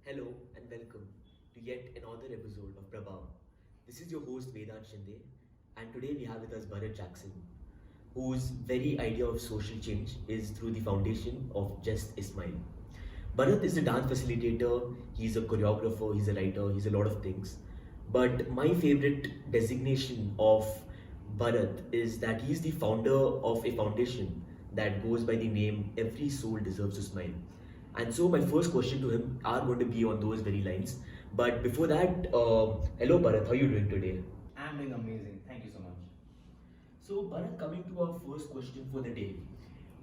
Hello and welcome to yet another episode of Prabhav. This is your host Vedant Shinde, and today we have with us Bharat Jackson, whose very idea of social change is through the foundation of Just Ismail. Bharat is a dance facilitator, he's a choreographer, he's a writer, he's a lot of things. But my favorite designation of Bharat is that he's the founder of a foundation that goes by the name Every Soul Deserves to Smile. And so my first question to him are going to be on those very lines. But before that, hello Bharat, how are you doing today? I'm doing amazing. Thank you so much. So, Bharat, coming to our first question for the day.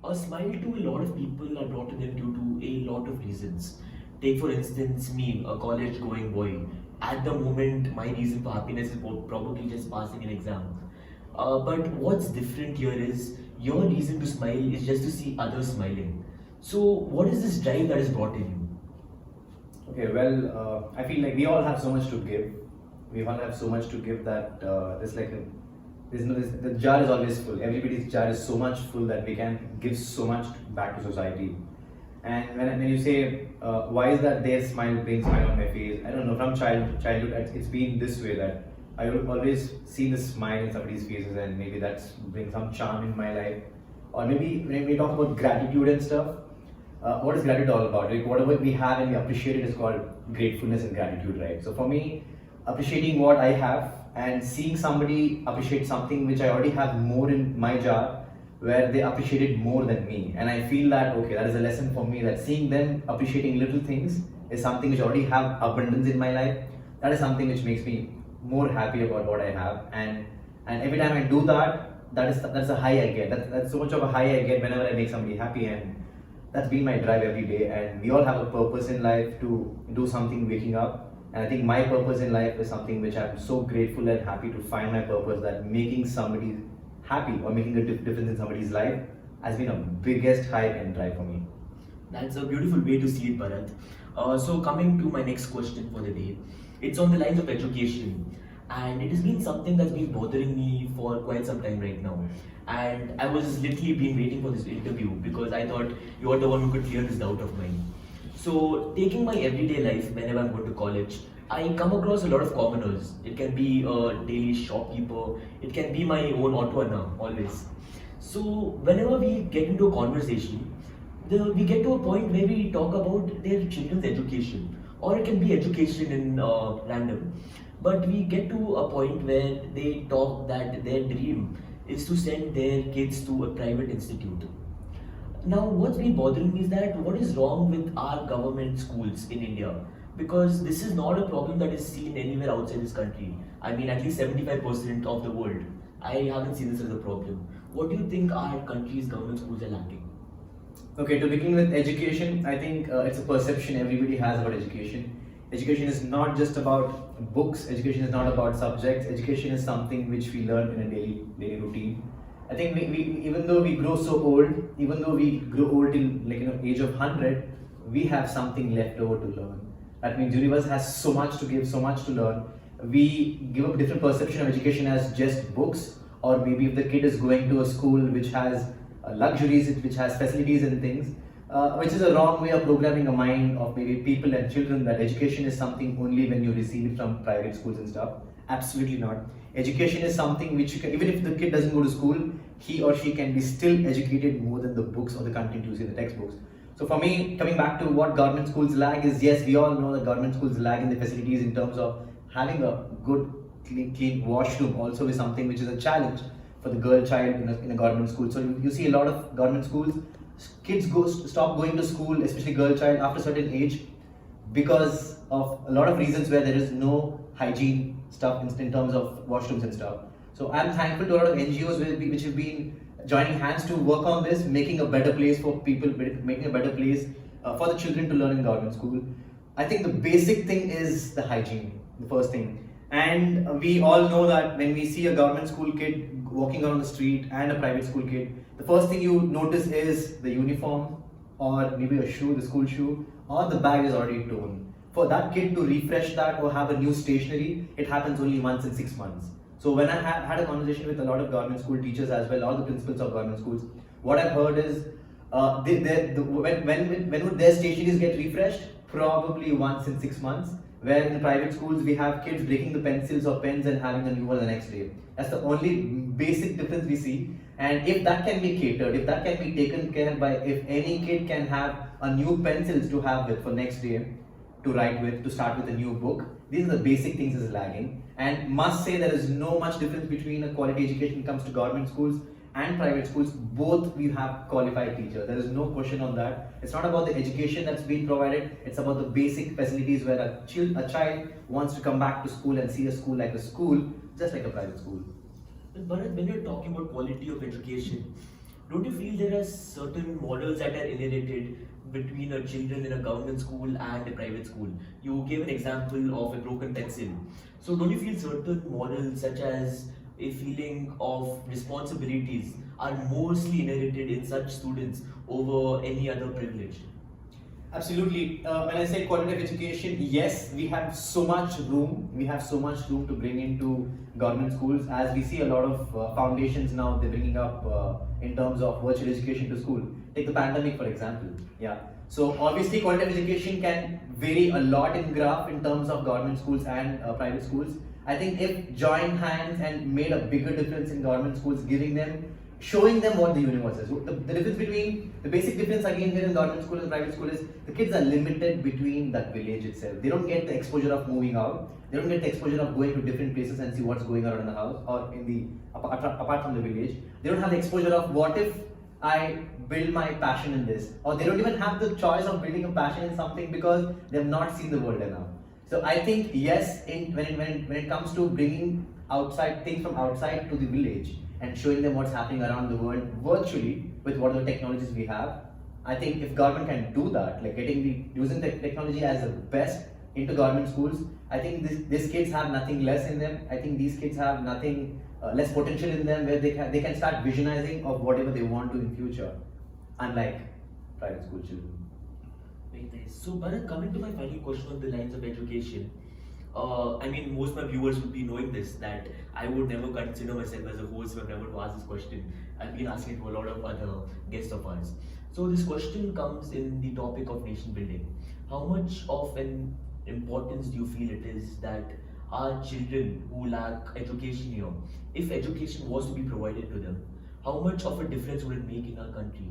A smile to a lot of people are brought to them due to a lot of reasons. Take, for instance, me, a college going boy. At the moment, my reason for happiness is probably just passing an exam. But what's different here is your reason to smile is just to see others smiling. So, what is this drive that is brought in you? Okay, well, I feel like we all have so much to give. We all have so much to give that the jar is always full. Everybody's jar is so much full that we can give so much back to society. And when you say why is that their smile brings smile on my face, I don't know. From childhood, it's been this way that I will always see the smile in somebody's faces, and maybe that's brings some charm in my life. Or maybe when we talk about gratitude and stuff, what is gratitude all about? Like whatever we have and we appreciate it is called gratefulness and gratitude, right? So for me, appreciating what I have and seeing somebody appreciate something which I already have more in my jar, where they appreciate it more than me, and I feel that okay, that is a lesson for me. That seeing them appreciating little things is something which I already have abundance in my life. That is something which makes me more happy about what I have, and every time I do that, that's a high I get. That's so much of a high I get whenever I make somebody happy, and that's been my drive every day. And we all have a purpose in life to do something waking up. And I think my purpose in life is something which I'm so grateful and happy to find my purpose, that making somebody happy or making a difference in somebody's life has been a biggest high and drive for me. That's a beautiful way to see it, Bharat. So, coming to my next question for the day, it's on the lines of education, and it has been something that's been bothering me for quite some time right now. And I was literally been waiting for this interview because I thought you are the one who could clear this doubt of mine. So, taking my everyday life whenever I'm going to college, I come across a lot of commoners. It can be a daily shopkeeper, it can be my own auto owner, always. So, whenever we get into a conversation, we get to a point where we talk about their children's education, or it can be education in random. But we get to a point where they talk that their dream is to send their kids to a private institute. Now, what's been bothering me is that what is wrong with our government schools in India? Because this is not a problem that is seen anywhere outside this country. I mean, at least 75% of the world. I haven't seen this as a problem. What do you think our country's government schools are lacking? Okay, to begin with education, I think it's a perception everybody has about education. Education is not just about books, education is not about subjects, education is something which we learn in a daily routine. I think we even though we grow so old, even though we grow old till age of 100, we have something left over to learn. That means universe has so much to give, so much to learn. We give a different perception of education as just books, or maybe if the kid is going to a school which has luxuries, which has facilities and things, which is a wrong way of programming a mind of maybe people and children, that education is something only when you receive it from private schools and stuff. Absolutely not. Education is something which you can, even if the kid doesn't go to school, he or she can be still educated more than the books or the content you see in the textbooks. So for me, coming back to what government schools lack is, yes, we all know that government schools lack in the facilities in terms of having a good clean washroom also is something which is a challenge for the girl child in a government school. So you see a lot of government schools, kids stop going to school, especially girl child, after a certain age because of a lot of reasons where there is no hygiene stuff in terms of washrooms and stuff. So I'm thankful to a lot of NGOs which have been joining hands to work on this, making a better place for people, making a better place for the children to learn in government school. I think the basic thing is the hygiene, the first thing. And we all know that when we see a government school kid walking around the street and a private school kid, the first thing you notice is the uniform, or maybe a shoe, the school shoe, or the bag is already torn. For that kid to refresh that or have a new stationery, it happens only once in 6 months. So when I had a conversation with a lot of government school teachers as well, all the principals of government schools, what I've heard is when would their stationeries get refreshed? probably once in 6 months. Where in private schools we have kids breaking the pencils or pens and having a new one the next day. That's the only basic difference we see. And if that can be catered, if that can be taken care by, if any kid can have a new pencils to have with for next day, to write with, to start with a new book, these are the basic things is lagging. And must say there is no much difference between a quality education when it comes to government schools and private schools. Both we have qualified teachers. There is no question on that. It's not about the education that's being provided. It's about the basic facilities where a child wants to come back to school and see a school like a school, just like a private school. But Bharat, when you're talking about quality of education, don't you feel there are certain models that are inherited between a children in a government school and a private school? You gave an example of a broken pencil. So don't you feel certain models such as a feeling of responsibilities are mostly inherited in such students over any other privilege? Absolutely. When I say quality of education, yes, we have so much room. We have so much room to bring into government schools. As we see a lot of foundations now, they're bringing up in terms of virtual education to school. Take the pandemic, for example. Yeah. So obviously, quality of education can vary a lot in graph in terms of government schools and private schools. I think if joined hands and made a bigger difference in government schools, showing them what the universe is. The difference between, the basic difference again here in government school and private school is the kids are limited between that village itself. They don't get the exposure of moving out. They don't get the exposure of going to different places and see what's going on in the house or in the apart from the village. They don't have the exposure of what if I build my passion in this, or they don't even have the choice of building a passion in something because they have not seen the world enough. So I think yes, when it comes to bringing outside things from outside to the village and showing them what's happening around the world virtually with what the technologies we have, I think if government can do that, like using the technology as the best into government schools, I think these kids have nothing less in them. I think these kids have nothing less potential in them where they can start visionizing of whatever they want to in future, unlike private school children. Very nice. So, Bharat, coming to my final question on the lines of education, I mean, most of my viewers would be knowing this, that I would never consider myself as a host if I'm never to ask this question. I've been asking it to a lot of other guests of ours. So, this question comes in the topic of nation building. How much of an importance do you feel it is that our children who lack education here, if education was to be provided to them, how much of a difference would it make in our country?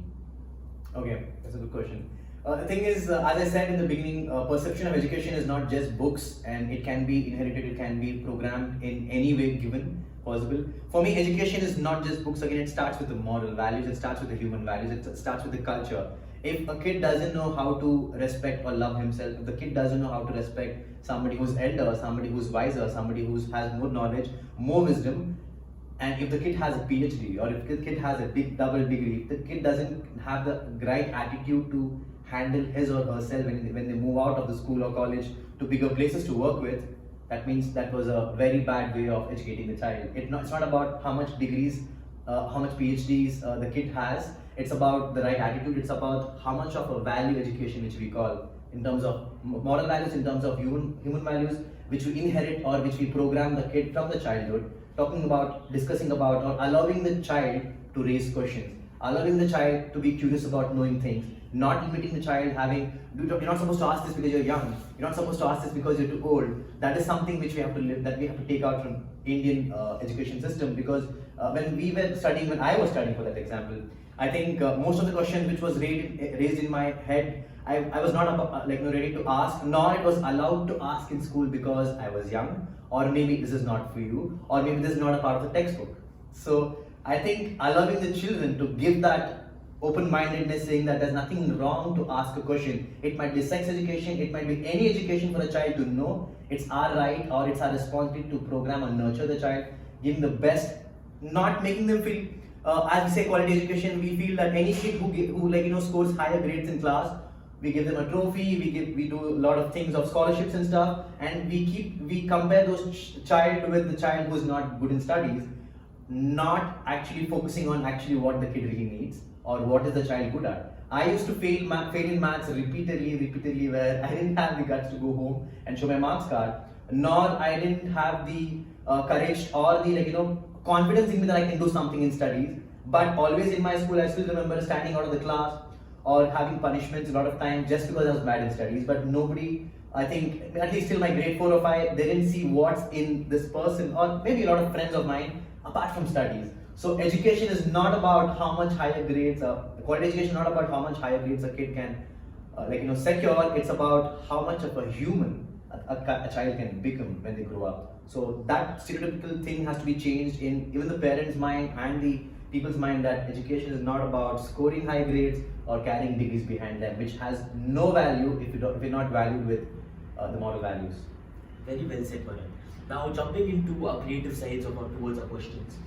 Okay, that's a good question. The thing is, as I said in the beginning, perception of education is not just books, and it can be inherited, it can be programmed in any way given possible. For me, education is not just books. Again, it starts with the moral values, it starts with the human values, it starts with the culture. If a kid doesn't know how to respect or love himself, if the kid doesn't know how to respect somebody who's elder, somebody who's wiser, somebody who has more knowledge, more wisdom, and if the kid has a PhD or if the kid has a big double degree, if the kid doesn't have the right attitude to handle his or herself when they move out of the school or college to bigger places to work with, that means that was a very bad way of educating the child. It's not about how much degrees, how much PhDs the kid has. It's about the right attitude. It's about how much of a value education, which we call in terms of moral values, in terms of human values, which we inherit or which we program the kid from the childhood, talking about, discussing about, or allowing the child to raise questions, allowing the child to be curious about knowing things, not limiting the child having, you're not supposed to ask this because you're young, you're not supposed to ask this because you're too old. That is something which we have to live, that we have to take out from Indian education system, because when I was studying for that example, I think most of the questions which was raised in my head, I was not ready to ask, nor it was allowed to ask in school because I was young, or maybe this is not for you, or maybe this is not a part of the textbook. So I think allowing the children to give that open-mindedness, saying that there's nothing wrong to ask a question. It might be sex education, it might be any education for a child to know. It's our right or it's our responsibility to program and nurture the child, giving the best, not making them feel, as we say quality education, we feel that any kid who scores higher grades in class, we give them a trophy, we do a lot of things of scholarships and stuff, and we compare those child with the child who's not good in studies, not actually focusing on actually what the kid really needs or what is the child good at. I used to fail in maths repeatedly, where I didn't have the guts to go home and show my marks card, nor I didn't have the courage or the confidence in me that I can do something in studies. But always in my school, I still remember standing out of the class, or having punishments a lot of times just because I was bad in studies. But nobody, I think, at least till my grade 4 or 5, they didn't see what's in this person, or maybe a lot of friends of mine, apart from studies. So education is not about how much higher grades, quality education is not about how much higher grades a kid can, secure. It's about how much of a human a child can become when they grow up. So that stereotypical thing has to be changed in even the parents' mind and the people's mind, that education is not about scoring high grades or carrying degrees behind them, which has no value if you're not valued with the moral values. Very well said, Bharat. Now, jumping into our creative sides of towards our questions.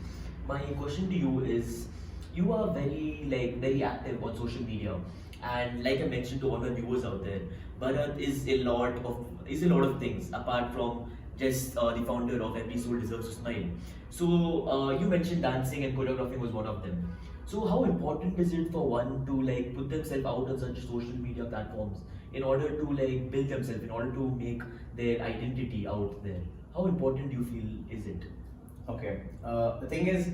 My question to you is: you are very active on social media, and like I mentioned to all the viewers out there, Bharat is a lot of things apart from just the founder of Every Soul Deserves to Smile. So you mentioned dancing and choreographing was one of them. So how important is it for one to put themselves out on such social media platforms in order to build themselves, in order to make their identity out there? How important do you feel is it? Okay. The thing is,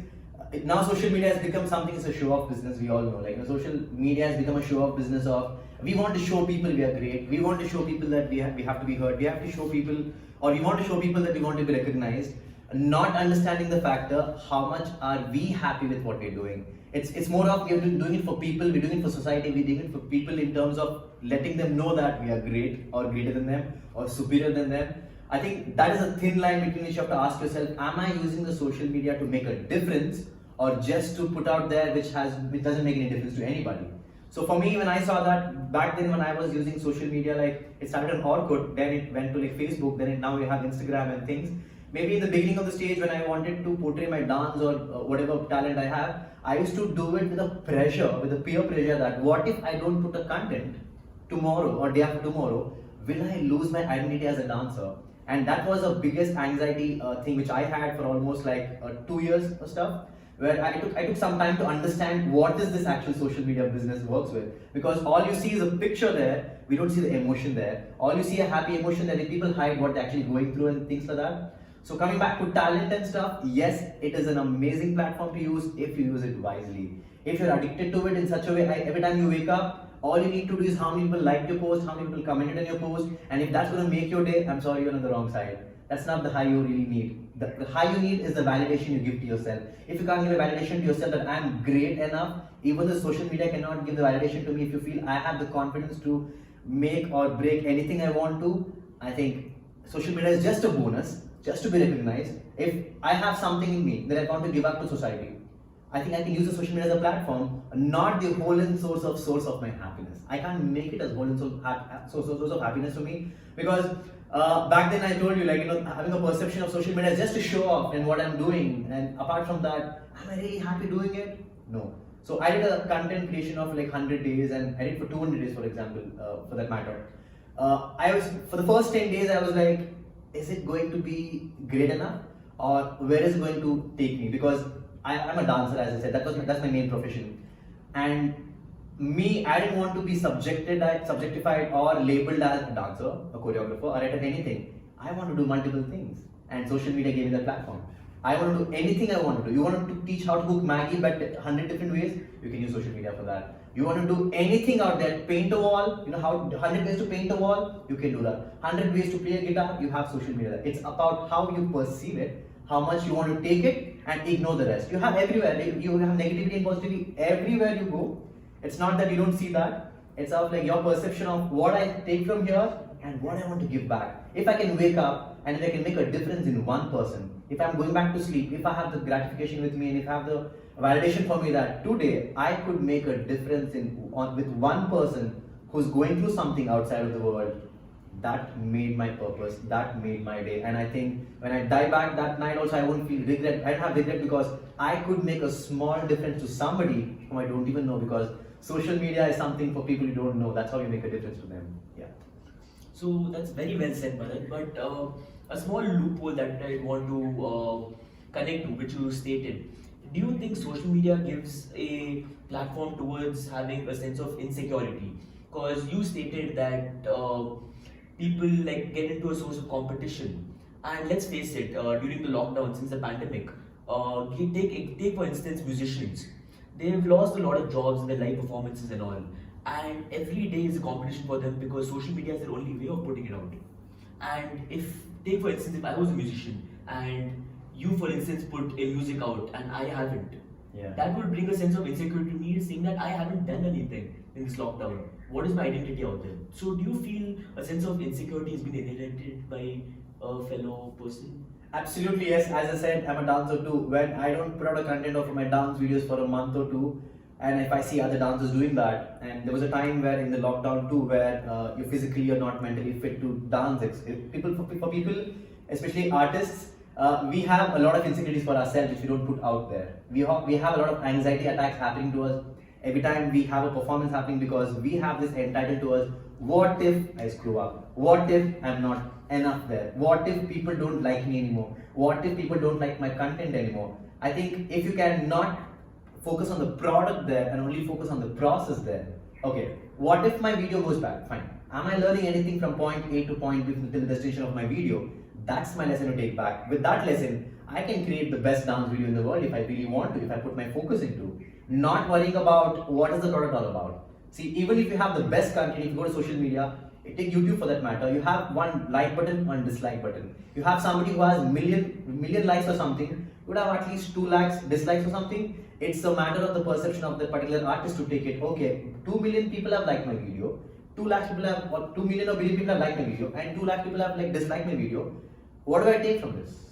now social media has become something. It's a show-off business. We all know. Social media has become a show-off business of, we want to show people we are great. We want to show people that we have to be heard. We have to show people, or we want to show people that we want to be recognized. Not understanding the factor, how much are we happy with what we're doing? It's more of, we're doing it for people. We're doing it for society. We're doing it for people in terms of letting them know that we are great, or greater than them, or superior than them. I think that is a thin line between which you have to ask yourself, am I using the social media to make a difference, or just to put out there which doesn't make any difference to anybody? So for me, when I saw that back then, when I was using social media, it started on Orkut, then it went to Facebook, then now we have Instagram and things. Maybe in the beginning of the stage, when I wanted to portray my dance or whatever talent I have, I used to do it with a pressure, with a peer pressure, that what if I don't put a content tomorrow or day after tomorrow, will I lose my identity as a dancer? And that was the biggest anxiety thing which I had for almost 2 years or stuff, where I took some time to understand what is this actual social media business works with. Because all you see is a picture there, we don't see the emotion there. All you see a happy emotion that people hide what they're actually going through and things like that. So coming back to talent and stuff, yes, it is an amazing platform to use if you use it wisely. If you're addicted to it in such a way, every time you wake up, all you need to do is how many people liked your post, how many people commented on your post, and if that's going to make your day, I'm sorry, you're on the wrong side. That's not the high you really need. The high you need is the validation you give to yourself. If you can't give a validation to yourself that I'm great enough, even the social media cannot give the validation to me. If you feel I have the confidence to make or break anything I want to, I think social media is just a bonus, just to be recognized. If I have something in me that I want to give up to society, I think I can use the social media as a platform, not the whole and source of my happiness. I can't make it as whole and source of happiness to me, because back then I told you, having a perception of social media is just to show off and what I'm doing, and apart from that, am I really happy doing it? No. So I did a content creation of 100 days, and I did for 200 days, for example, for that matter. For the first 10 days, I was like, is it going to be great enough, or where is it going to take me? Because I'm a dancer, as I said, that's my main profession. And I didn't want to be subjectified or labeled as a dancer, a choreographer, or at anything. I want to do multiple things, and social media gave me that platform. I want to do anything I want to do. You want to teach how to cook Maggie, but 100 different ways, you can use social media for that. You want to do anything out there, paint a wall, how 100 ways to paint a wall, you can do that. 100 ways to play a guitar, you have social media. It's about how you perceive it, how much you want to take it, and ignore the rest. You have everywhere. You have negativity and positivity everywhere you go. It's not that you don't see that. It's of your perception of what I take from here and what I want to give back. If I can wake up and if I can make a difference in one person, if I'm going back to sleep, if I have the gratification with me, and if I have the validation for me that today I could make a difference with one person who's going through something outside of the world, that made my purpose, that made my day. And I think when I die back that night also, I won't feel regret. I don't have regret, because I could make a small difference to somebody whom I don't even know, because social media is something for people you don't know. That's how you make a difference to them. Yeah. So that's very well said, Bharat. But a small loophole that I want to connect to, which you stated. Do you think social media gives a platform towards having a sense of insecurity? Because you stated that people get into a source of competition, and let's face it, during the lockdown, since the pandemic, take for instance musicians. They've lost a lot of jobs in their live performances and all, and every day is a competition for them because social media is their only way of putting it out. And if, take for instance, if I was a musician and you, for instance, put a music out and I haven't, Yeah. that would bring a sense of insecurity to me, saying that I haven't done anything in this lockdown. What is my identity out there? So, do you feel a sense of insecurity has been inherited by a fellow person? Absolutely, yes. As I said, I'm a dancer too. When I don't put out a content of my dance videos for a month or two, and if I see other dancers doing that, and there was a time where in the lockdown too, where you physically or not mentally fit to dance. For people, especially artists, we have a lot of insecurities for ourselves which we don't put out there. We have a lot of anxiety attacks happening to us every time we have a performance happening because we have this entitled to us. What if I screw up? What if I'm not enough there? What if people don't like me anymore? What if people don't like my content anymore? I think if you cannot focus on the product there and only focus on the process there. Okay, what if my video goes bad? Fine. Am I learning anything from point A to point B till the destination of my video? That's my lesson to take back. With that lesson, I can create the best dance video in the world if I really want to, if I put my focus into. Not worrying about what is the product all about. See, even if you have the best content, if you go to social media, take YouTube for that matter, you have one like button, one dislike button. You have somebody who has million likes or something, you would have at least 2 lakhs dislikes or something. It's a matter of the perception of the particular artist to take it. Okay, 2 million people have liked my video, 2 lakhs people have, or 2 million or billion people have liked my video, and 2 lakh people have like disliked my video. What do I take from this?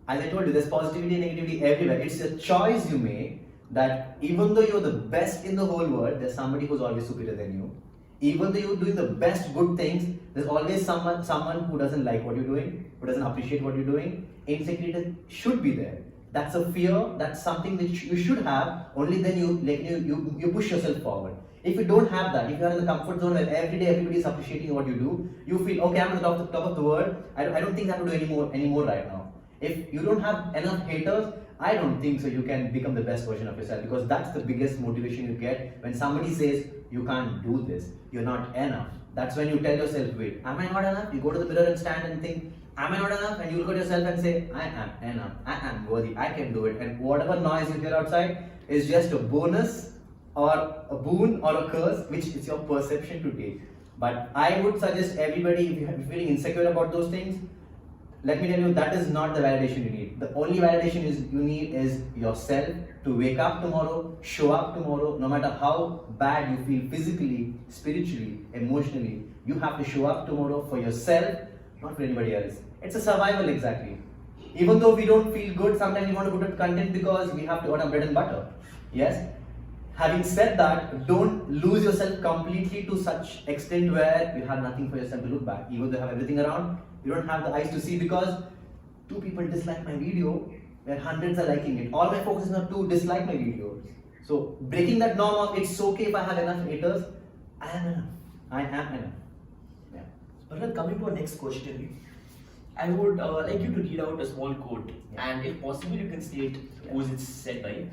As I told you, there's positivity and negativity everywhere. It's a choice you make that even though you're the best in the whole world, there's somebody who's always superior than you. Even though you're doing the best good things, there's always someone who doesn't like what you're doing, who doesn't appreciate what you're doing. Insecurity should be there. That's a fear. That's something that you should have. Only then you push yourself forward. If you don't have that, if you're in the comfort zone where every day everybody is appreciating what you do, you feel okay. I'm on the top of the world. I don't think I have to do anymore right now. If you don't have enough haters, I don't think so you can become the best version of yourself, because that's the biggest motivation you get when somebody says you can't do this, you're not enough. That's when you tell yourself, wait, am I not enough? You go to the mirror and stand and think, am I not enough? And you look at yourself and say, I am enough, I am worthy, I can do it. And whatever noise you hear outside is just a bonus or a boon or a curse, which is your perception to take. But I would suggest everybody, if you're feeling insecure about those things, let me tell you, that is not the validation you need. The only validation you need is yourself to wake up tomorrow, show up tomorrow, no matter how bad you feel physically, spiritually, emotionally. You have to show up tomorrow for yourself, not for anybody else. It's a survival exactly. Even though we don't feel good, sometimes we want to put up content because we have to earn our bread and butter. Yes? Having said that, don't lose yourself completely to such extent where you have nothing for yourself to look back. Even though you have everything around, you don't have the eyes to see because 2 people dislike my video where hundreds are liking it. All my focus is on 2 dislike my videos. So breaking that norm of it's okay if I have enough haters, I am enough. I am enough. Yeah. Bharat, coming to our next question, I would like you to read out a small quote, and if possible, you can state who is it said by.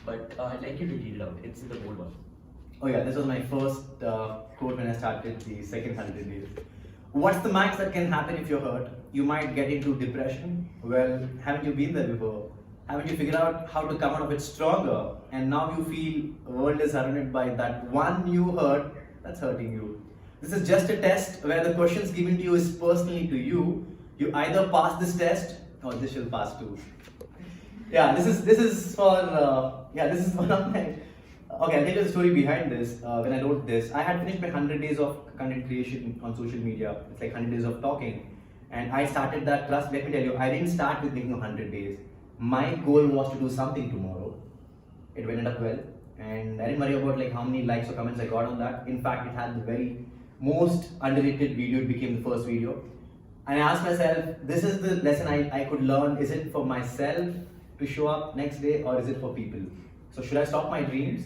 But I'd like you to read it out. It's in the bold one. Oh yeah, this was my first quote when I started the second 100 days. What's the max that can happen if you're hurt? You might get into depression. Well, haven't you been there before? Haven't you figured out how to come out of it stronger? And now you feel the world is surrounded by that one you hurt that's hurting you. This is just a test where the questions given to you is personally to you. You either pass this test or this will pass too. Yeah, this is one of my. Okay, I'll tell you the story behind this. When I wrote this, I had finished my 100 days of content creation on social media. It's like 100 days of talking, and I started that. Plus, let me tell you, I didn't start with making 100 days. My goal was to do something tomorrow. It ended up well, and I didn't worry about like how many likes or comments I got on that. In fact, it had the very most underrated video. It became the first video, and I asked myself, this is the lesson I could learn. Is it for myself to show up next day, or is it for people? So should I stop my dreams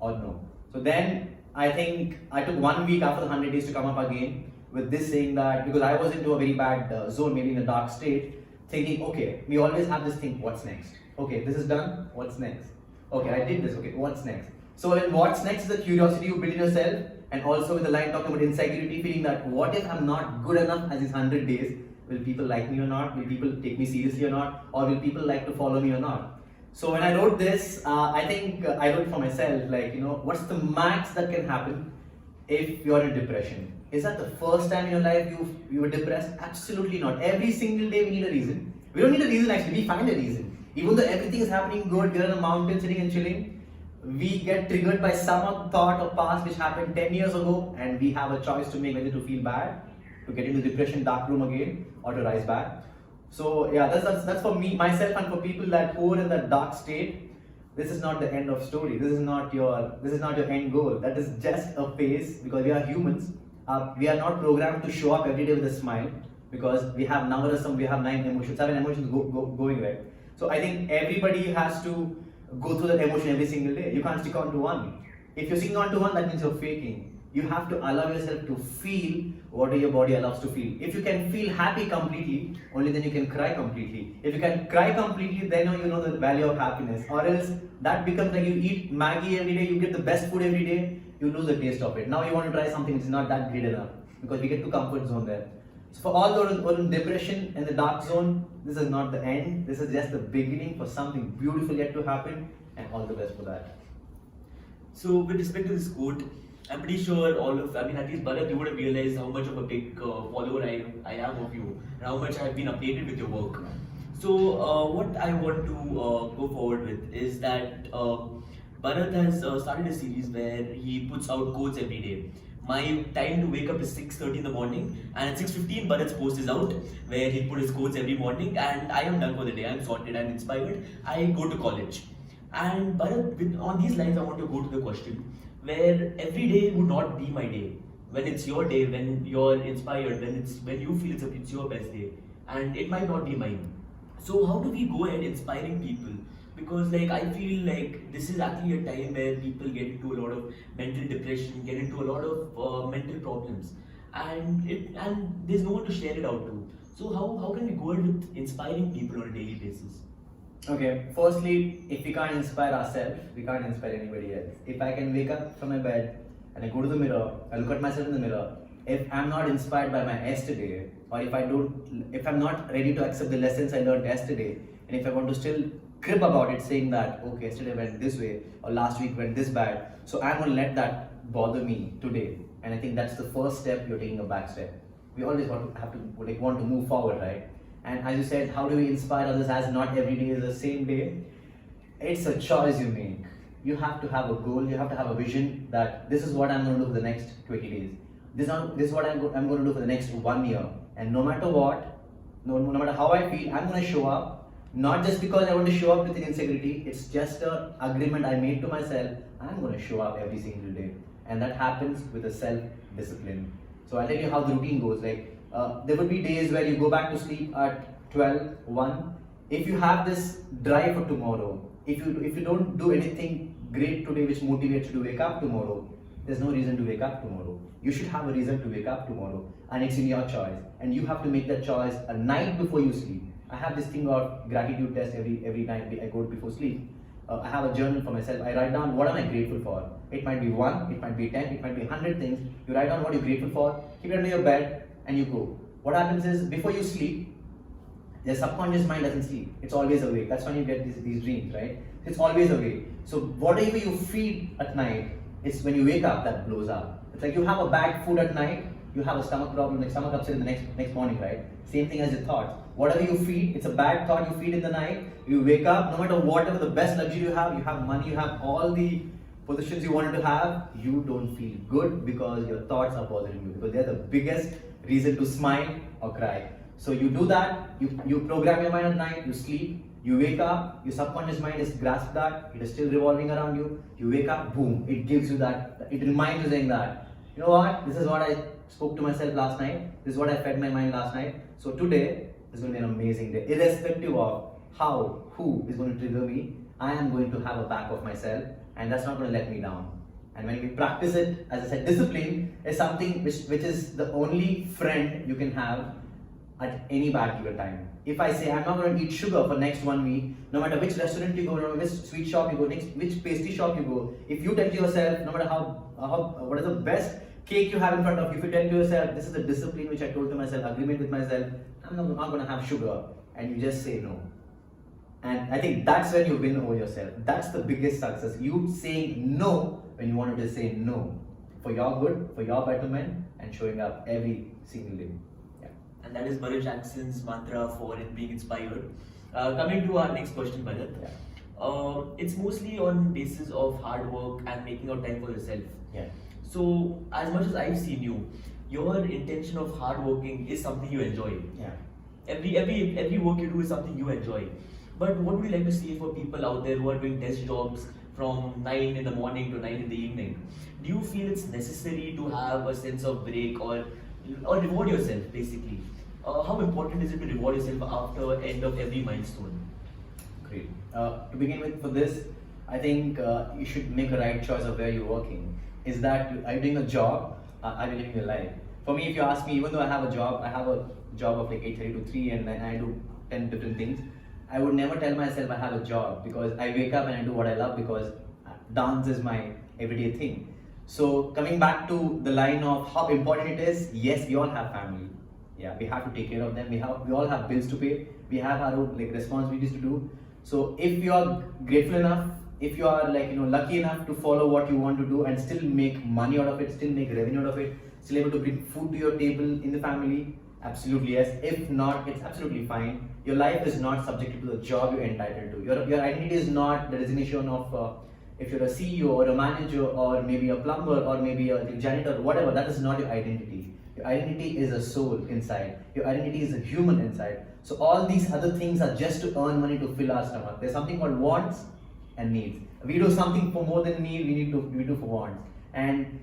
or no? So then I think I took 1 week after the 100 days to come up again with this, saying that because I was into a very bad zone, maybe in a dark state, thinking, okay, we always have this thing, what's next? Okay, this is done, what's next? Okay, I did this, okay, what's next? So when what's next is the curiosity you build in yourself, and also with the line talking about insecurity, feeling that what if I'm not good enough as these 100 days? Will people like me or not? Will people take me seriously or not? Or will people like to follow me or not? So when I wrote this, I think I wrote for myself, like, what's the max that can happen if you're in depression? Is that the first time in your life you were depressed? Absolutely not. Every single day we need a reason. We don't need a reason actually, we find a reason. Even though everything is happening good, we're on a mountain sitting and chilling, we get triggered by some thought or past which happened 10 years ago, and we have a choice to make whether to feel bad, to get into depression, dark room again, or to rise back. So yeah, that's for me, myself, and for people that who are in that dark state. This is not the end of story. This is not your end goal. That is just a phase, because we are humans. We are not programmed to show up every day with a smile, because we have we have 7 emotions going right. So I think everybody has to go through that emotion every single day. You can't stick on to one. If you're sticking on to one, that means you're faking. You have to allow yourself to feel what your body allows to feel. If you can feel happy completely, only then you can cry completely. If you can cry completely, then you know the value of happiness. Or else that becomes like you eat Maggie every day, you get the best food every day, you lose the taste of it. Now you want to try something which is not that great enough, because we get to comfort zone there. So for all those who are in depression and the dark zone, this is not the end. This is just the beginning for something beautiful yet to happen, and all the best for that. So with respect to this quote, I'm pretty sure at least Bharat, you would have realized how much of a big follower I am of you, and how much I have been updated with your work. So what I want to go forward with is that Bharat has started a series where he puts out quotes every day. My time to wake up is 6:30 in the morning, and at 6:15 Bharat's post is out where he put his quotes every morning, and I am done for the day. I'm sorted, I'm inspired. I go to college. And Bharat, on these lines, I want to go to the question where every day would not be my day. When it's your day, when you're inspired, when you feel it's your best day, and it might not be mine. So how do we go ahead inspiring people? Because I feel like this is actually a time where people get into a lot of mental depression, get into a lot of mental problems, and there's no one to share it out to. So how can we go ahead with inspiring people on a daily basis? Okay, firstly, if we can't inspire ourselves, we can't inspire anybody else. If I can wake up from my bed and I go to the mirror, I look at myself in the mirror, if I'm not inspired by my yesterday, or if I'm not ready to accept the lessons I learned yesterday, and if I want to still crib about it saying that, okay, yesterday went this way, or last week went this bad, so I'm gonna let that bother me today. And I think that's the first step. You're taking a back step. We always want to move forward, right? And as you said, how do we inspire others as not every day is the same day? It's a choice you make. You have to have a goal, you have to have a vision that this is what I'm going to do for the next 20 days. This is what I'm going to do for the next 1 year. And no matter what, no matter how I feel, I'm going to show up. Not just because I want to show up with integrity, it's just an agreement I made to myself. I'm going to show up every single day. And that happens with a self-discipline. So I'll tell you how the routine goes. There will be days where you go back to sleep at 12, 1. If you have this drive for tomorrow, if you don't do anything great today which motivates you to wake up tomorrow, there's no reason to wake up tomorrow. You should have a reason to wake up tomorrow, and it's in your choice. And you have to make that choice a night before you sleep. I have this thing of gratitude test every night I go before sleep. I have a journal for myself. I write down what am I grateful for. It might be 1, it might be 10, it might be 100 things. You write down what you're grateful for, keep it under your bed, and you go. What happens is, before you sleep, the subconscious mind doesn't sleep. It's always awake. That's when you get these dreams, right? It's always awake. So whatever you feed at night, it's when you wake up that blows up. It's like you have a bad food at night, you have a stomach problem, like stomach upset in the next morning, right? Same thing as your thoughts. Whatever you feed, it's a bad thought you feed in the night, you wake up, no matter whatever the best luxury you have money, you have all the positions you wanted to have, you don't feel good because your thoughts are bothering you, because they're the biggest reason to smile or cry. So you do that, you program your mind at night, you sleep, you wake up, your subconscious mind is grasped that, it is still revolving around you, you wake up, boom, it gives you that, it reminds you saying that, you know what, this is what I spoke to myself last night, this is what I fed my mind last night, so today is going to be an amazing day. Irrespective of who is going to trigger me, I am going to have a back of myself, and that's not going to let me down. And when we practice it, as I said, discipline is something which is the only friend you can have at any bad given time. If I say I'm not going to eat sugar for next 1 week, no matter which restaurant you go, no matter which sweet shop you go, which pastry shop you go, if you tell to yourself, no matter what is the best cake you have in front of you, if you tell to yourself, this is the discipline which I told to myself, agreement with myself, I'm not going to have sugar, and you just say no. And I think that's when you win over yourself. That's the biggest success. You saying no when you wanted to say no for your good, for your betterment, and showing up every single day. Yeah. And that is Bharat Jackson's mantra for it being inspired. Coming to our next question, Bharat. Yeah. It's mostly on basis of hard work and making out time for yourself. Yeah. So, as much as I've seen you, your intention of hard working is something you enjoy. Yeah. Every work you do is something you enjoy. But what would you like to say for people out there who are doing desk jobs from 9 in the morning to 9 in the evening? Do you feel it's necessary to have a sense of break or reward yourself basically? How important is it to reward yourself after end of every milestone? Great. To begin with, for this, I think you should make a right choice of where you're working. Is that, are you doing a job? Are you living your life? For me, if you ask me, even though I have a job of like 8:30 to 3 and I do 10 different things, I would never tell myself I have a job, because I wake up and I do what I love, because dance is my everyday thing. So coming back to the line of how important it is, yes, we all have family. Yeah, we have to take care of them. We all have bills to pay. We have our own like responsibilities to do. So if you are grateful enough, if you are lucky enough to follow what you want to do and still make money out of it, still make revenue out of it, still able to bring food to your table in the family, absolutely yes. If not, it's absolutely fine. Your life is not subjected to the job you're entitled to. Your identity is not the designation of if you're a CEO or a manager or maybe a plumber or maybe a janitor, whatever. That is not your identity. Your identity is a soul inside. Your identity is a human inside. So all these other things are just to earn money to fill our stomach. There's something called wants and needs. We do something for more than need. We do for wants. And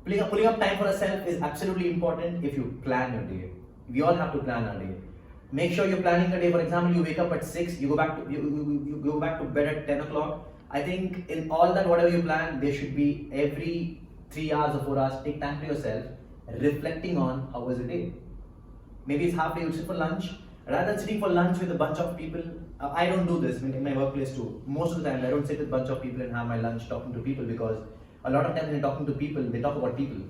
pulling up time for ourselves is absolutely important if you plan your day. We all have to plan our day. Make sure you're planning a day. For example, you wake up at 6, you go back to bed at 10 o'clock. I think in all that, whatever you plan, there should be every 3 hours or 4 hours, take time to yourself, reflecting on how was the day. Maybe it's half day, you sit for lunch. Rather than sitting for lunch with a bunch of people, I don't do this in my workplace too. Most of the time, I don't sit with a bunch of people and have my lunch talking to people, because a lot of times when you're talking to people, they talk about people.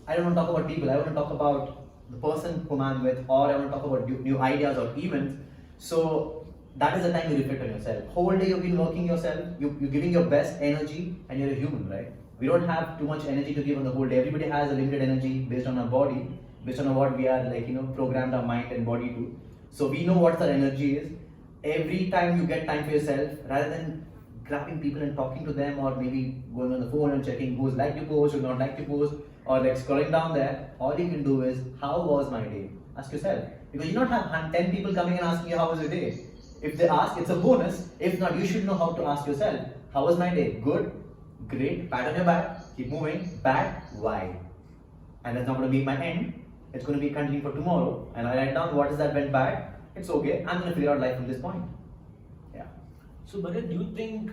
I don't want to talk about people. I want to talk about the person whom I'm with, or I want to talk about new ideas or events. So that is the time you reflect on yourself. Whole day you've been working yourself, you're giving your best energy, and you're a human, right? We don't have too much energy to give on the whole day. Everybody has a limited energy based on our body, based on what we are programmed our mind and body to. So we know what our energy is. Every time you get time for yourself, rather than grabbing people and talking to them, or maybe going on the phone and checking who's liked your post, who's not liked your post, or like scrolling down there, all you can do is, how was my day? Ask yourself. Because you don't have 10 people coming and asking you how was your day. If they ask, it's a bonus. If not, you should know how to ask yourself, how was my day? Good, great, pat on your back, keep moving, bad, why? And that's not going to be my end. It's going to be continuing for tomorrow. And I write down what is that went bad. It's okay. I'm going to figure out life from this point. Yeah. So, Bharat, do you think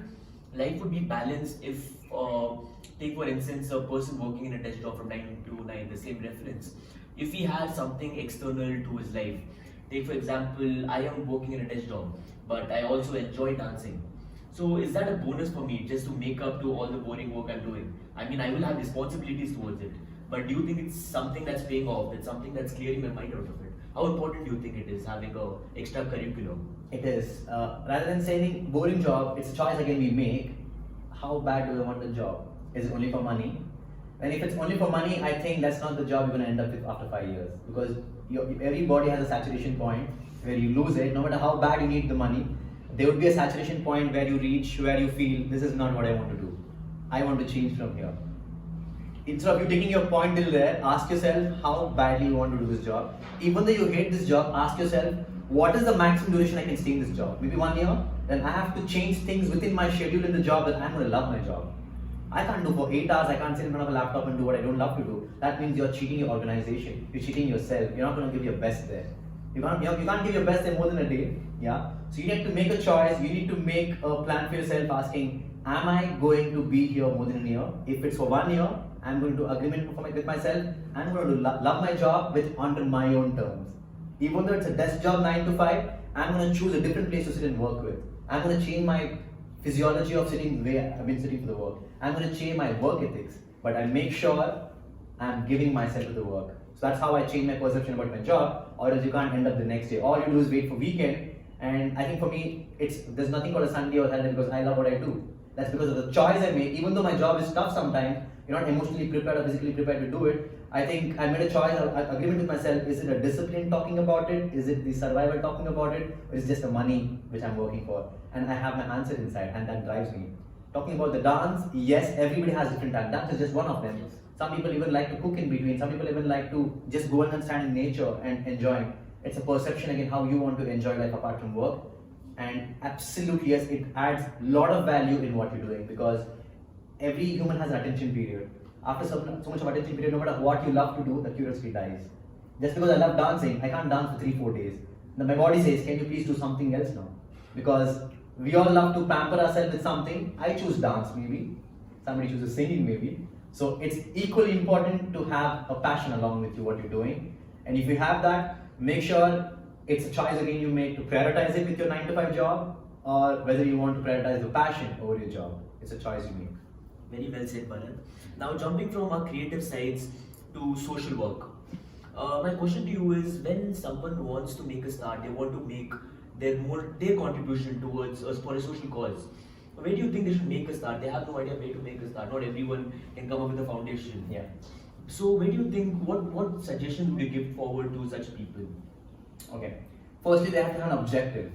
life would be balanced if, take for instance, a person working in a desk job from 9 to 9, the same reference, if he has something external to his life? Take for example, I am working in a desk job, but I also enjoy dancing. So is that a bonus for me just to make up to all the boring work I'm doing? I mean, I will have responsibilities towards it, but do you think it's something that's paying off? It's something that's clearing my mind out of it? How important do you think it is having a extracurricular? It is. Rather than saying boring job, it's a choice again we make. How bad do I want the job? Is it only for money? And if it's only for money, I think that's not the job you're going to end up with after 5 years. Because everybody has a saturation point where you lose it. No matter how bad you need the money, there would be a saturation point where you reach, where you feel, this is not what I want to do. I want to change from here. Instead of you taking your point till there, ask yourself how badly you want to do this job. Even though you hate this job, ask yourself, what is the maximum duration I can stay in this job? Maybe 1 year? Then I have to change things within my schedule in the job that I'm going to love my job. I can't do for 8 hours, I can't sit in front of a laptop and do what I don't love to do. That means you're cheating your organization, you're cheating yourself, you're not going to give your best there. You can't give your best there more than a day. Yeah. So you need to make a choice, you need to make a plan for yourself asking, am I going to be here more than a year? If it's for 1 year, I'm going to agreement with myself, I'm going to love my job under my own terms. Even though it's a desk job 9 to 5, I'm going to choose a different place to sit and work with. I'm going to change my physiology of sitting the way I've been sitting for the work. I'm going to change my work ethics, but I make sure I'm giving myself to the work. So that's how I change my perception about my job, or else you can't end up the next day. All you do is wait for weekend And I think for me, there's nothing called a Sunday or Saturday because I love what I do. That's because of the choice I make. Even though my job is tough sometimes, you're not emotionally prepared or physically prepared to do it. I think I made a choice, an agreement with myself. Is it a discipline talking about it? Is it the survival talking about it? Or is it just the money which I'm working for? And I have my answer inside, and that drives me. Talking about the dance, yes, everybody has different talent. Dance is just one of them. Some people even like to cook in between. Some people even like to just go and stand in nature and enjoy. It's a perception again how you want to enjoy life apart from work. And absolutely yes, it adds a lot of value in what you're doing because every human has an attention period. After so much of attention period, no matter what you love to do, the curiosity dies. Just because I love dancing, I can't dance for 3-4 days. Then my body says, can you please do something else now? Because we all love to pamper ourselves with something. I choose dance maybe. Somebody chooses singing maybe. So it's equally important to have a passion along with you what you're doing. And if you have that, make sure it's a choice again you make to prioritize it with your 9 to 5 job or whether you want to prioritize the passion over your job. It's a choice you make. Very well said, Bharat. Now, jumping from our creative sides to social work. My question to you is: when someone wants to make a start, they want to make their contribution towards for a social cause. Where do you think they should make a start? They have no idea where to make a start. Not everyone can come up with a foundation. Yeah. So, where do you think? What suggestions would you give forward to such people? Okay. Firstly, they have to have an objective.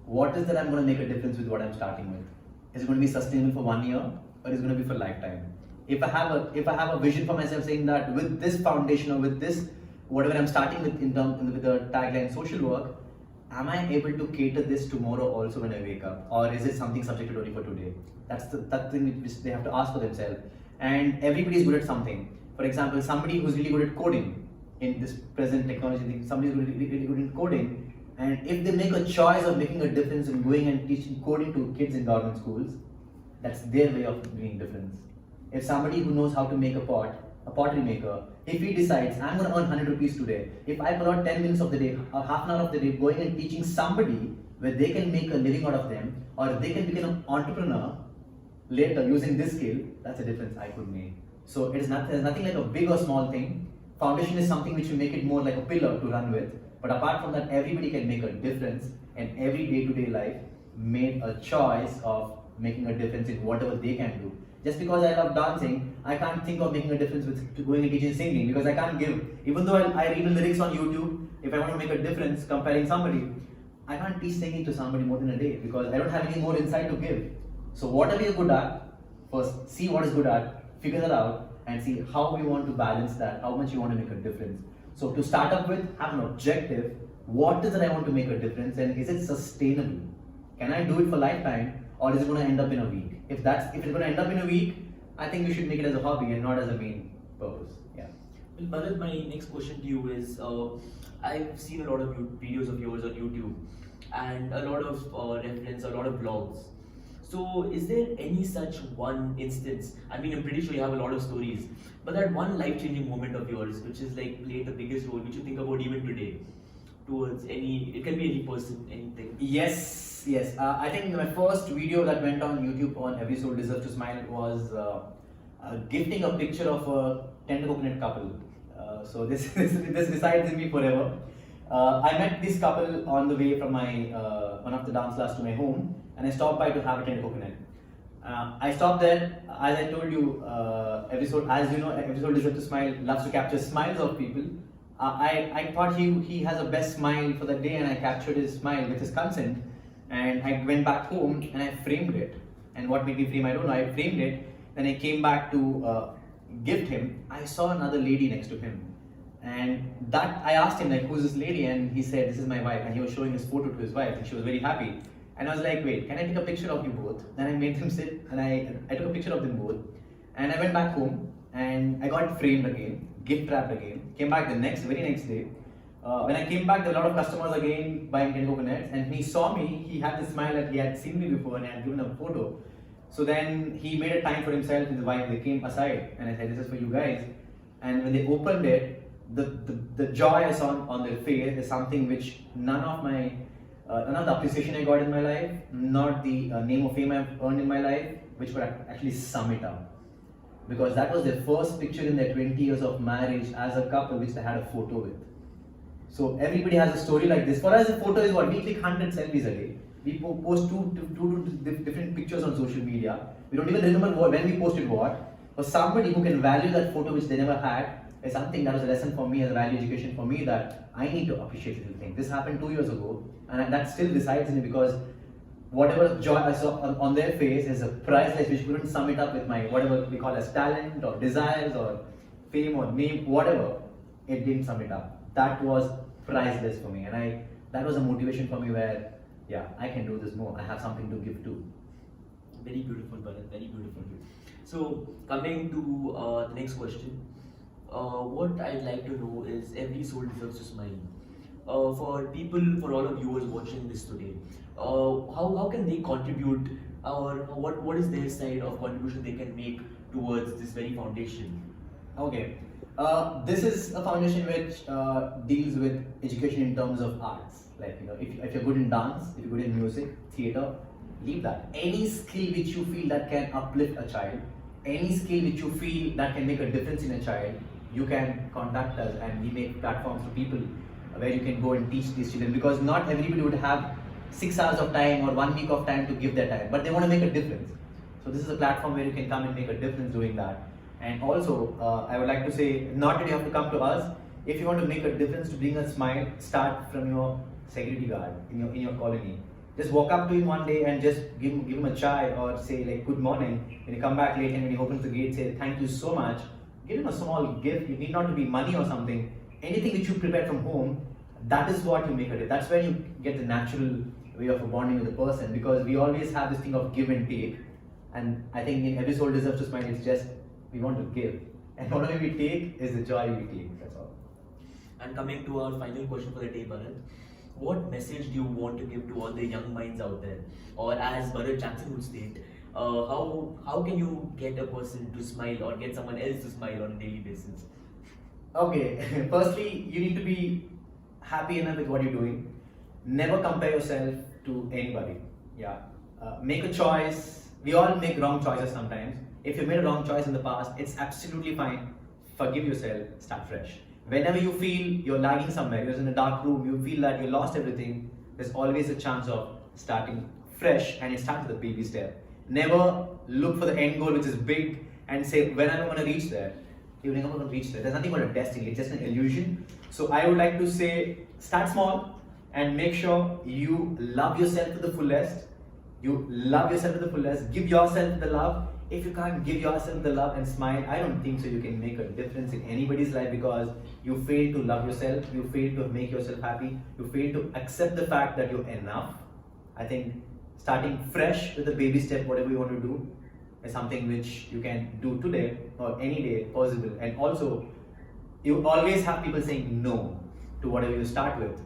What is that I'm going to make a difference with what I'm starting with? Is it going to be sustainable for 1 year or is it going to be for lifetime? If I have a vision for myself saying that with this foundation or with this whatever I'm starting with with the tagline social work, am I able to cater this tomorrow also when I wake up, or is it something subjected only for today? That's that thing which they have to ask for themselves. And everybody is good at something. For example, somebody who's really good at coding in this present technology thing, somebody who's really good in coding, and if they make a choice of making a difference in going and teaching coding to kids in government schools, that's their way of doing difference. If somebody who knows how to make a pottery maker, if he decides, I'm going to earn 100 rupees today, if I allot 10 minutes of the day or half an hour of the day going and teaching somebody where they can make a living out of them, or they can become an entrepreneur later using this skill, that's a difference I could make. So there's nothing like a big or small thing. Foundation is something which you make it more like a pillar to run with. But apart from that, everybody can make a difference, and every day-to-day life made a choice of making a difference in whatever they can do. Just because I love dancing, I can't think of making a difference with going and teaching singing because I can't give. Even though I read the lyrics on YouTube, if I want to make a difference comparing somebody, I can't teach singing to somebody more than a day because I don't have any more insight to give. So whatever you're good at, first see what is good at, figure that out, and see how you want to balance that, how much you want to make a difference. So to start up with, have an objective. What is it I want to make a difference, and is it sustainable? Can I do it for lifetime, or is it going to end up in a week? If it's going to end up in a week, I think you should make it as a hobby and not as a main purpose. Yeah. Well, Bharat, my next question to you is: I've seen a lot of videos of yours on YouTube, and a lot of reference, a lot of blogs. So, is there any such one instance? I mean, I'm pretty sure you have a lot of stories, but that one life-changing moment of yours, which is like played the biggest role, which you think about even today, towards any, it can be any person, anything. Yes. I think my first video that went on YouTube on Every Soul Deserves to Smile was gifting a picture of a tender coconut couple. So this resides in me forever. I met this couple on the way from my one of the dance class to my home, and I stopped by to have a tender coconut. I stopped there, as I told you, Every Soul Deserves to Smile loves to capture smiles of people. I thought he has a best smile for that day, and I captured his smile with his consent. And I went back home and I framed it. And what made me frame, I don't know. I framed it. Then I came back to gift him. I saw another lady next to him, and that I asked him like, who's this lady? And he said, this is my wife. And he was showing his photo to his wife, and she was very happy. And I was like, wait, can I take a picture of you both? Then I made them sit, and I took a picture of them both. And I went back home, and I got framed again, gift wrapped again. Came back the very next day. When I came back, there were a lot of customers again buying tender coconuts, and he saw me. He had this smile that he had seen me before, and I had given a photo. So then he made a time for himself and his wife. They came aside, and I said, "This is for you guys." And when they opened it, the joy I saw on their face is something which none of the appreciation I got in my life, not the name or fame I've earned in my life, which could actually sum it up. Because that was their first picture in their 20 years of marriage as a couple, which they had a photo with. So everybody has a story like this. For us, a photo is what? We click 100 selfies a day. We post two different pictures on social media. We don't even remember when we posted what. For somebody who can value that photo which they never had, is something that was a lesson for me as a value education for me, that I need to appreciate little things. This happened 2 years ago, and that still resides in me, because whatever joy I saw on their face is a priceless, which couldn't sum it up with my whatever we call as talent or desires or fame or name, whatever. It didn't sum it up. That was priceless for me, and that was a motivation for me where, yeah, I can do this more. I have something to give too. Very beautiful, Bharat. Very beautiful. So coming to the next question, what I'd like to know is every soul deserves to smile. For people, for all of viewers watching this today, how can they contribute, or what is their side of contribution they can make towards this very foundation? Okay. This is a foundation which deals with education in terms of arts. Like, if you're good in dance, if you're good in music, theatre, leave that. Any skill which you feel that can uplift a child, any skill which you feel that can make a difference in a child, you can contact us, and we make platforms for people where you can go and teach these children, because not everybody would have 6 hours of time or 1 week of time to give their time, but they want to make a difference. So this is a platform where you can come and make a difference doing that. And also, I would like to say, not that you have to come to us. If you want to make a difference, to bring a smile, start from your security guard in your colony. Just walk up to him one day and just give him a chai, or say like good morning. When you come back late and when he opens the gate, say thank you so much. Give him a small gift. It need not to be money or something. Anything which you prepared from home, that is what you make a difference. That's where you get the natural way of bonding with the person, because we always have this thing of give and take. And I think in every soul deserves to smile, it's just we want to give. And whatever we take is the joy we take. That's all. And coming to our final question for the day, Bharat, what message do you want to give to all the young minds out there? Or as Bharat Jackson would state, how can you get a person to smile or get someone else to smile on a daily basis? Okay, firstly, you need to be happy enough with what you're doing. Never compare yourself to anybody. Yeah. Make a choice. We all make wrong choices sometimes. If you made a wrong choice in the past, it's absolutely fine. Forgive yourself, start fresh. Whenever you feel you're lagging somewhere, you're in a dark room, you feel that you lost everything, there's always a chance of starting fresh, and it starts with a baby step. Never look for the end goal which is big and say, when am I going to reach there? You're never going to reach there. There's nothing but a destiny, it's just an illusion. So I would like to say, start small and make sure you love yourself to the fullest. You love yourself to the fullest, give yourself the love. If you can't give yourself the love and smile, I don't think so you can make a difference in anybody's life, because you fail to love yourself, you fail to make yourself happy, you fail to accept the fact that you're enough. I think starting fresh with a baby step, whatever you want to do, is something which you can do today or any day possible. And also, you always have people saying no to whatever you start with.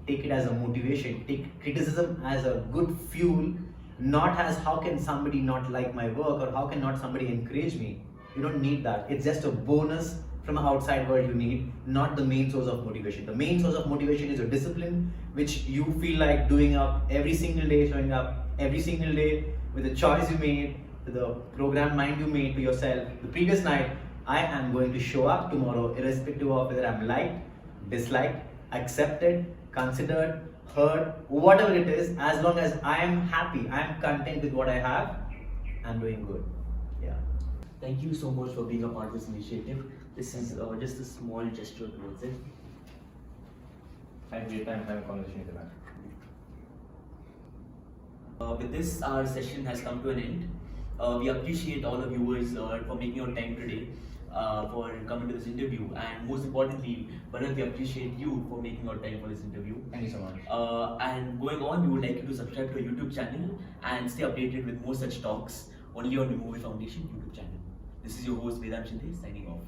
Take it as a motivation, take criticism as a good fuel, not as how can somebody not like my work or how can not somebody encourage me. You don't need that. It's just a bonus from an outside world you need, not the main source of motivation. The main source of motivation is your discipline, which you feel like doing up every single day, showing up every single day with the choice you made, with the programmed mind you made to yourself the previous night. I am going to show up tomorrow irrespective of whether I'm liked, disliked, accepted, considered, heard, whatever it is. As long as I am happy, I am content with what I have, I'm doing good. Yeah. Thank you so much for being a part of this initiative. This is just a small gesture towards it. I had a great time having a conversation with you. With this, our session has come to an end. We appreciate all the viewers for making your time today, for coming to this interview, and most importantly, Bharat, we appreciate you for making your time for this interview. Thank you so much. And going on, we would like you to subscribe to our YouTube channel and stay updated with more such talks only on the Movie Foundation YouTube channel. This is your host Vedant Shinde signing off.